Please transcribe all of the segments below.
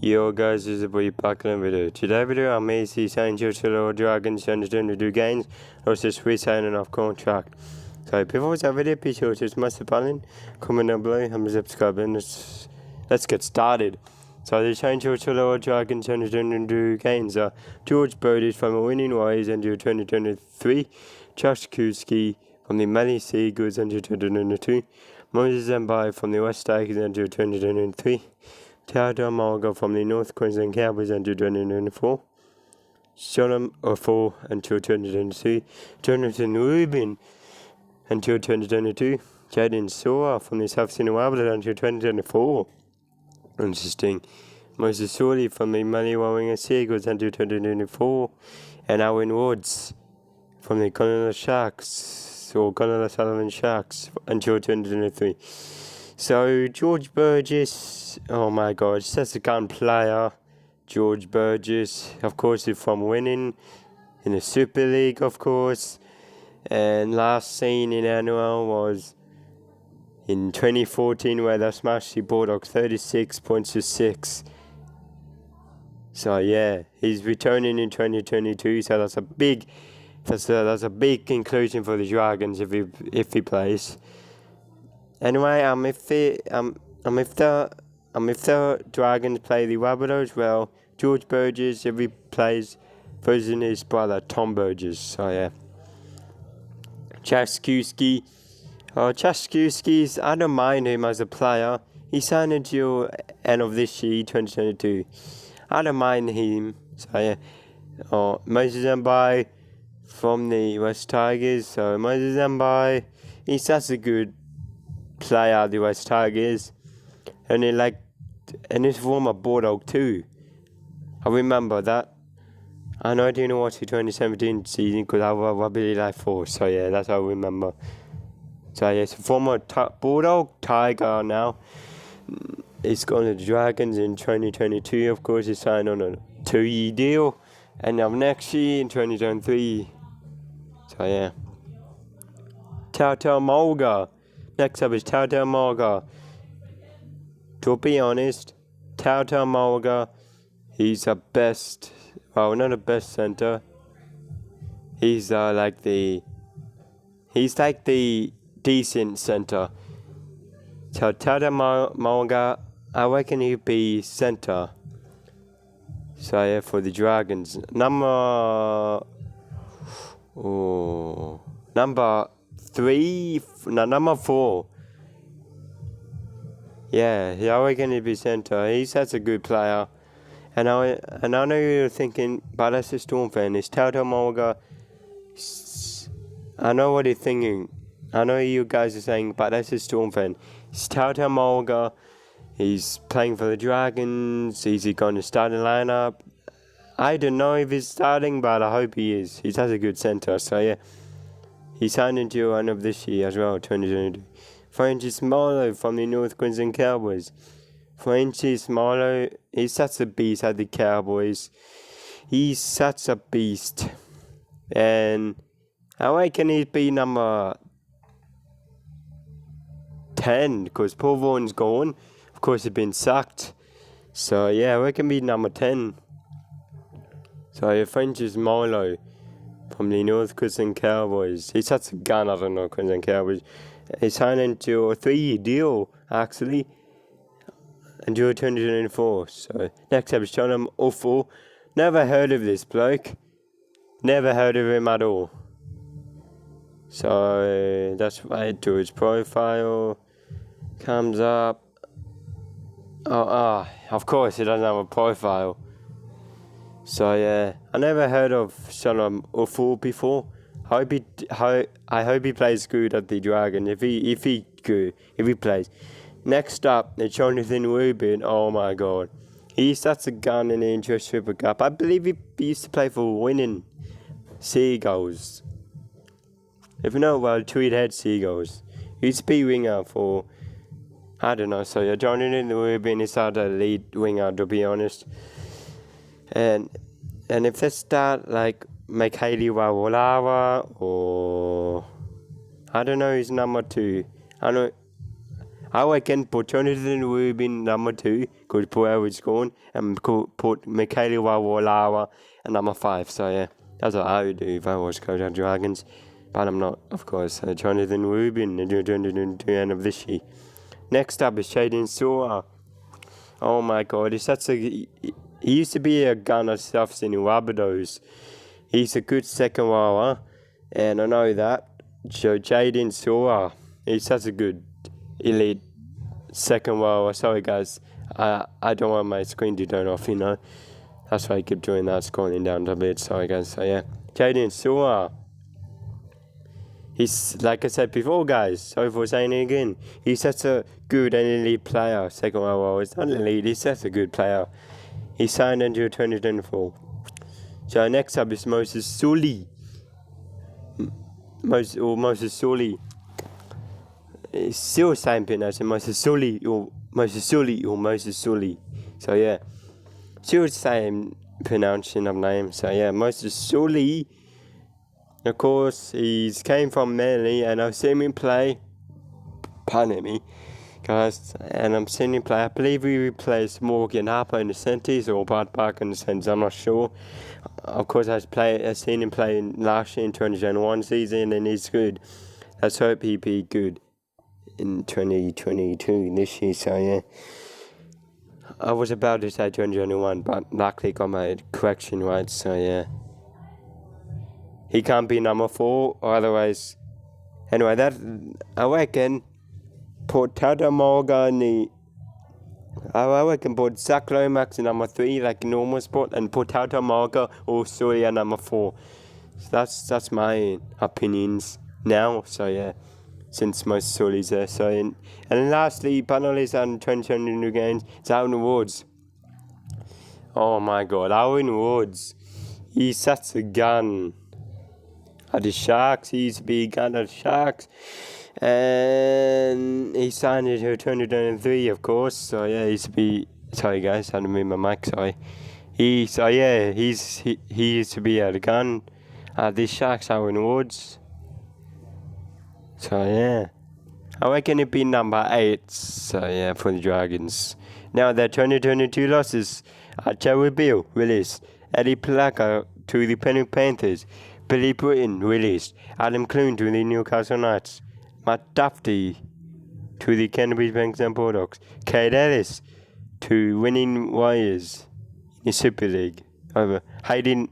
Yo guys, this is a boy back in the video. Today video I may see St. Illawarra Dragons trying to do games or just re-signing off contract. So before this video, be sure to smash the button, comment down below, and subscribe, and let's get started. So the St. Illawarra Dragons trying to do games are George Birdies from the winning ways under 2023, Josh Kuski from the Many Seagulls under 2022, Moses Zambai from the West Tigers under 2023, Tata Marga from the North Queensland Cowboys until 2024. Shalom Ofo until 2023. Jonathan Rubin until 2022. Jaden Saw from the South Sydney Rabbitohs until 2024. Interesting. Moses Sawley from the Illawarra Seagulls until 2024. And Owen Woods from the Connella Sharks or Connella Sullivan Sharks until 2023. So George Burgess, oh my God, such a gun player. George Burgess, of course, he's from winning in the Super League, of course. And last seen in annual was in 2014, where they smashed the Bulldogs 36 points to 6. So yeah, he's returning in 2022. So that's a big, that's a big inclusion for the Dragons if he plays. Anyway, if the Dragons play the Rabbitohs, well, George Burgess, if he plays, versus his brother Tom Burgess. So yeah, Chaskuski, I don't mind him as a player. He signed until end of this year, 2022. I don't mind him. So yeah, Moses Zambai from the West Tigers. So Moses Zambai, he's such a good player, the West Tigers, and his former Bulldog too. I remember that. I know I didn't watch the 2017 season because I really like force. So yeah, that's how I remember. So yeah, it's a former Bulldog Tiger now. He's gone to the Dragons in 2022. Of course, he signed on a 2-year deal, and now next year in 2023. So yeah, Tata Mulga. Next up is Tata Marga. To be honest, Tata Marga, he's the best, well, not the best centre. He's like the decent centre. So Tata Marga, I reckon he'd be centre. So yeah, for the Dragons. Number 4. Yeah, I reckon he'd be centre. He's such a good player. And I know you're thinking, but that's a Storm fan. Is Tata Marga? I know what you're thinking. I know you guys are saying, but that's a Storm fan. Is Tata Marga? He's playing for the Dragons. Is he going to start the lineup? I don't know if he's starting, but I hope he is. He's such a good centre. So yeah. He signed until end of this year as well, 2022. Francis Marlowe from the North Queensland Cowboys. Francis Marlowe, he's such a beast at the Cowboys. He's such a beast. And I reckon he'd be number 10, because Paul Vaughan's gone. Of course, he's been sacked. So yeah, I reckon he'd be number 10. So yeah, Francis Marlowe from the North Queensland Cowboys. He's such a gun at the North Queensland Cowboys. He signed into a 3-year deal, actually, until 2024. So, next up is John Awful. Never heard of this bloke. Never heard of him at all. So, that's why to his profile. Comes up. Of course, he doesn't have a profile. So yeah, I never heard of Shalom Ofo before. I hope he plays good at the Dragon. If he plays. Next up, the Jonathan Rubin. Oh my God, he's such a gun in the Interest Super Cup. I believe he used to play for winning Seagulls. If you know, well, Tweedhead Seagulls. He used to be winger for, I don't know. So yeah, Jonathan Rubin is not a lead winger, to be honest. And if they start like Illawarra or I don't know, he's number 2. I I reckon put Jonathan Rubin number 2, because Puero's gone, and put Illawarra and number 5. So yeah, that's what I would do if I was coach of Dragons. But I'm not, of course. Jonathan Rubin, the end of this year. Next up is Shaden Sora. Oh my God, he used to be a gun of stuffs in Barbados. He's a good second rower, and I know that. So Jaden Sora, he's such a good elite second rower. Sorry guys, I don't want my screen to turn off, That's why I keep doing that, scrolling down a bit. Sorry guys, so yeah. Jaden Sora. He's, like I said before, guys, sorry for saying it again. He's such a good and elite player. Second rower, it's not elite, he's such a good player. He signed until 2024. So next up is Moses Sully. Moses Sully. It's still the same thing as Moses Sully or Moses Sully. So yeah, still the same pronouncing of names. So yeah, Moses Sully. Of course, he came from Manly, and I've seen him play. Pardon me, guys. And I'm seeing him play. I believe he replaced Morgan Harper in the centres or Bart Parker in the centres. I'm not sure. Of course, I've seen him play last year in 2021 season, and he's good. Let's hope he be good in 2022 this year. So yeah, I was about to say 2021, but luckily got my correction right. So yeah. He can't be number 4, or otherwise. Anyway, that I reckon put Tata Morgan. I reckon put Zach Lomax in number 3, like normal spot, and put Tata Morgan or Surya number 4. So that's my opinions now. So yeah, since most Sully's there. So and lastly, panelists on 2020 new games, it's Aaron Woods. Oh my God, Aaron Woods. He's such a gun. At the Sharks, he used to be a gun at the Sharks, and he signed it to 2023, of course. So yeah, he used to be. Sorry guys, I had to move my mic. Sorry. He used to be at the gun at the Sharks, Aaron Woods. So yeah, I reckon it'd be number 8. So yeah, for the Dragons. Now their 2022 losses are Jerry Bill, Willis, Eddie Plaka to the Penny Panthers. Billy Puyton released, Adam Cloon to the Newcastle Knights, Matt Duffy to the Canterbury Banks and Bulldogs, Kate Ellis to winning Warriors in the Super League. Over Hayden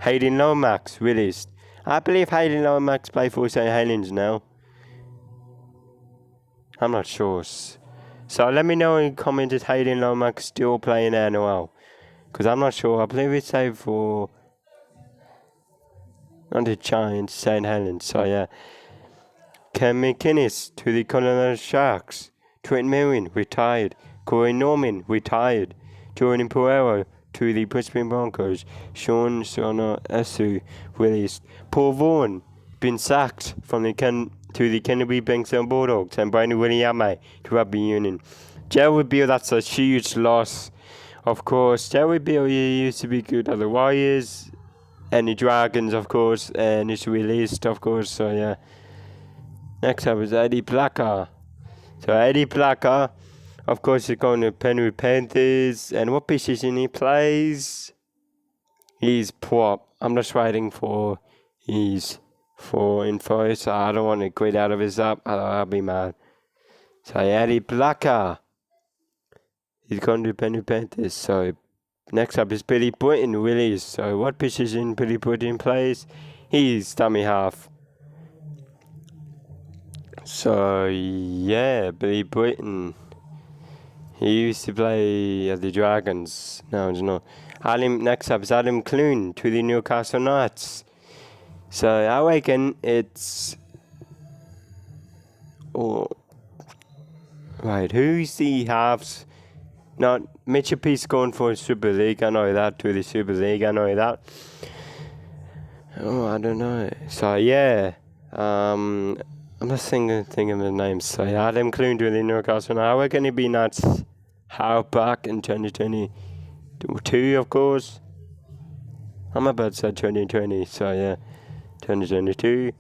Lomax released. I believe Hayden Lomax plays for St. Helens now. I'm not sure. So let me know in the comments if Hayden Lomax still playing NRL. Because I'm not sure. I believe it's saved for on the Giants, St. Helens. So yeah. Cam McKinnon to the Colorado Sharks. Trent Merrin retired. Corey Norman retired. Jordan Puero to the Brisbane Broncos. Sean Esu released. Paul Vaughan been sacked from the to the Canterbury Banks and Bulldogs, and Brandon Williame to Rugby Union. Jerry Beale, that's a huge loss. Of course, Jerry Beale used to be good at the Warriors and the Dragons, of course, and he's released, of course. So yeah. Next up is Eddie Plaka. So Eddie Plaka, of course, is going to Penrith Panthers. And what position he plays? He's prop. I'm just waiting for his info, so I don't want to quit out of his up. I'll be mad. So Eddie Plaka, he's going to Penrith Panthers. So next up is Billy Puyton, Willis. So what position Billy Puyton plays? He's dummy half. So yeah, Billy Puyton. He used to play at the Dragons. No, it's not. Next up is Adam Cloon to the Newcastle Knights. So I reckon it's. Oh, right, who's the halves? Not Mitchell Peace going for Super League. I know that, to the Super League. I know that. Oh, I don't know. So yeah, I'm just thinking of the names. So yeah, Adam Cloon to the Newcastle. I reckon it'd be nuts. How back in 2022, of course. I'm about to say 2020. So yeah, 2022.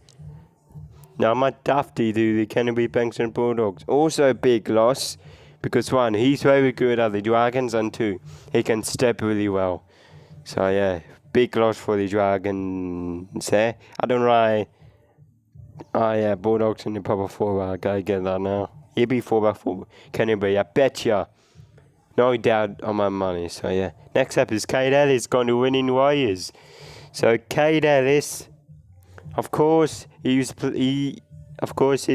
Now, Matt Dafty to the Canterbury Bankstown Bulldogs. Also a big loss because, one, he's very good at the Dragons, and two, he can step really well. So, yeah, big loss for the Dragons there. I don't know. Oh, yeah, Bulldogs in the proper forward. I gotta get that now. He'll be fullback for Canterbury. I bet ya. No doubt on my money. So, yeah. Next up is Kade Ellis going to Winning Warriors. So, Kade Ellis, of course, he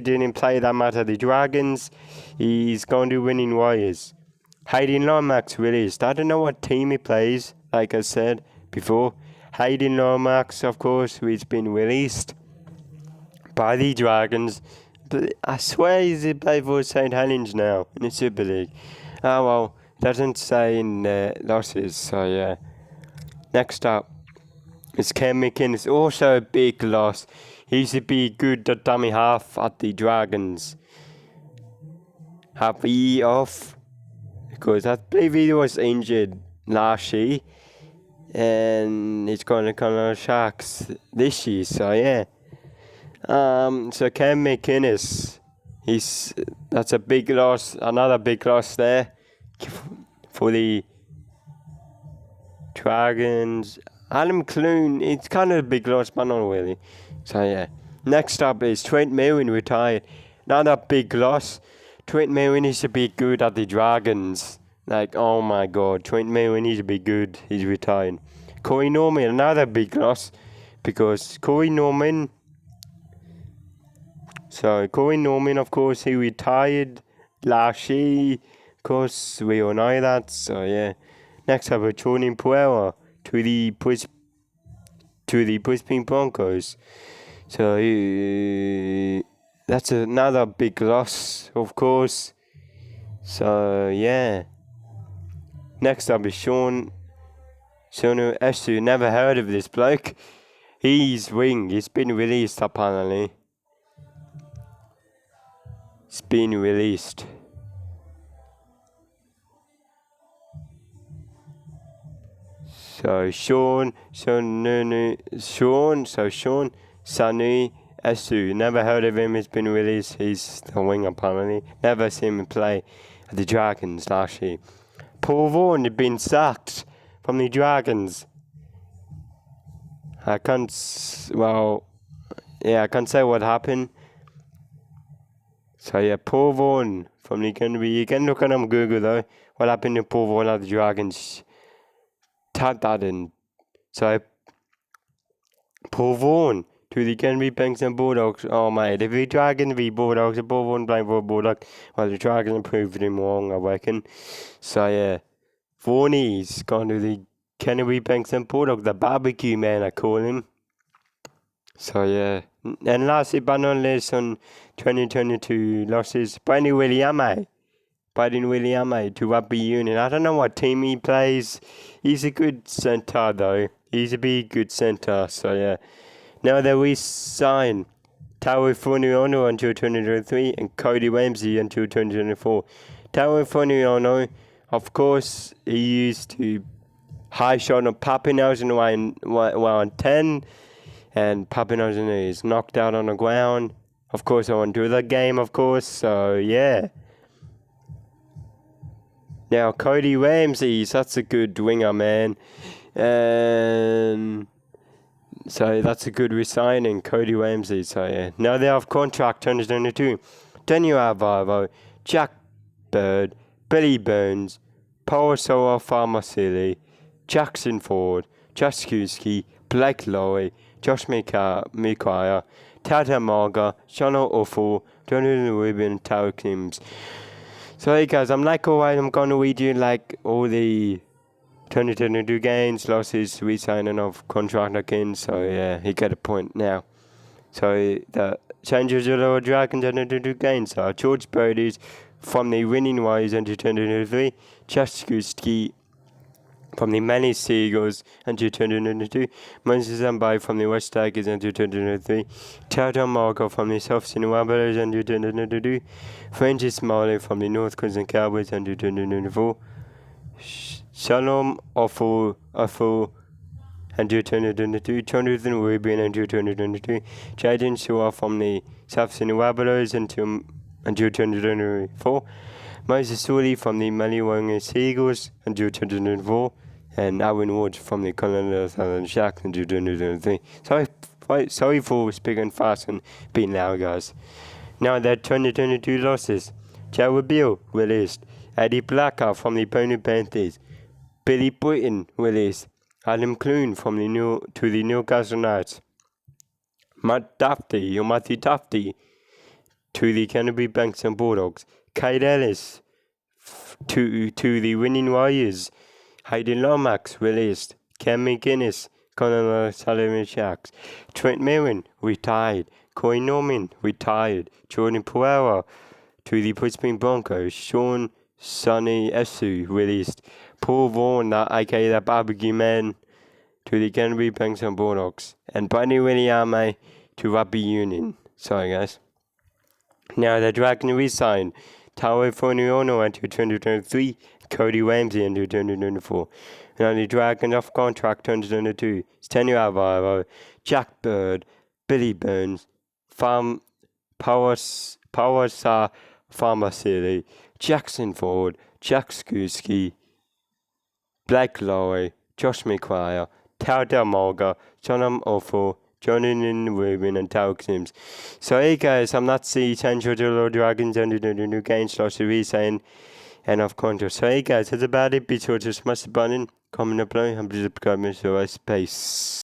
didn't play that much at the Dragons. He's going to Winning Warriors. Hayden Lomax released. I don't know what team he plays, like I said before. Hayden Lomax, of course, who's been released by the Dragons. But I swear he's playing for St. Helens now in the Super League. Oh well, doesn't say in losses, so yeah. Next up is Cam Mckinnon. It's also a big loss. He used to be good dummy half at the Dragons. Happy off because I believe he was injured last year, and he's going to come on Sharks this year. So yeah. So Cam Mckinnon, that's a big loss. Another big loss there for the Dragons. Adam Cloon, it's kind of a big loss, but not really. So yeah. Next up is Trent Merwin retired. Another big loss. Trent Merwin used to be good at the Dragons. Like, oh my god, Trent Merwin used to be good. He's retired. Corey Norman, another big loss. Because Corey Norman, of course, he retired last year. Of course, we all know that. So yeah. Next up, Jordan Puera to the Brisbane Broncos. So that's another big loss, of course. So yeah. Next up is Sean Esu. Never heard of this bloke. He's been released apparently. It's been released. So Sean Sanu Esu. Never heard of him. He's been released. He's the wing apparently. Never seen him play at the Dragons last year. Paul Vaughan had been sacked from the Dragons. I can't say what happened. So yeah, Paul Vaughan from the Canterbury. You can look at him on Google though. What happened to Paul Vaughan at the Dragons? Type that in. So Paul Vaughan to the Canterbury Bankstown Bulldogs. Oh mate, if the Dragons be Bulldogs, Paul Vaughan playing for a Bulldog, well the Dragons proved him wrong, I reckon. So yeah, Vaughan's gone to the Canterbury Bankstown Bulldogs, the barbecue man I call him. So yeah, and lastly but not least on 2022 losses, Brandon Williame to Rugby Union. I don't know what team he plays. He's a good centre though. He's a big good centre. So yeah. Now they re-sign Taue Funuono until 2023 and Cody Ramsey until 2024. Taue Funuono, of course, he used to high shot on Pappenhausen while 10. And Pappenhausen is knocked out on the ground. Of course, I won't do the game, of course. So, yeah. Now, Cody Ramsey, that's a good winger, man. And so, that's a good resigning, Cody Ramsey. So, yeah. Now they have contract 2022. Daniel Alvaro, Jack Bird, Billy Burns, Paul Soa Farmasili, Jackson Ford, Josh Kuski, Blake Lowry, Josh Mikaya, Tata Marga, Shano Offal, Jonathan Rubin, Tao Kims. So hey guys, I'm going to read you like all the 2022 gains, losses, re-signing of contract again. So yeah, you get a point now. So the changes of the Dragons 2022 gains are George Brody's from the Winning Warriors into 2023, Josh Kuski from the Manly Seagulls until 2022, Moses Zambai from the West Tigers until 2023, Tata Marco from the South Sydney Rabbitohs until 2022, Francis Smiley from the North Queensland Cowboys until 2024, Shalom Offal and 2022, Jonathan Rubin and 2022, Jaden Shaw from the South Sydney Wabblers and 2024, Moses Sully from the Maliwanga Seagulls and 2024, and Owen Woods from the Colonial Southern Sharks and 2023. Sorry for speaking fast and being loud, guys. Now that 2022 losses, Joe Bill released, Eddie Blacker from the Pony Panthers, Billy Puyton released, Adam Cloon from the Newcastle Knights, Matthew Tufty to the Canterbury Banks and Bulldogs, Kate Ellis to the Winning Warriors, Hayden Lomax released, Cam McGuinness, Colonel Sullivan Sharks, Trent Merrin retired, Corey Norman retired, Jordan Pereira to the Brisbane Broncos, Sean Sonny Esu released, Paul Vaughan, aka the Barbecue Man, to the Canterbury Banks and Bulldogs, and Buddy Williame to Rugby Union. Sorry, guys. Now the Dragon Resigned, Tao Foniono until 2023, Cody Ramsey until 2024. Now the Dragons off contract 2022, Stanley Alvaro, Jack Bird, Billy Burns, Powersar Pharmacy, Jackson Ford, Jack Skuski, Blake Lowry, Josh McQuire, Tao Del Mulga, Jonathan Offal, Jonathan Rubin and Tao Sims. So hey guys, I'm not the Central Dragons under the new games lost to Resigned and off contract. So hey guys, that's about it. Be sure to smash the button, comment, apply, and please subscribe. So peace.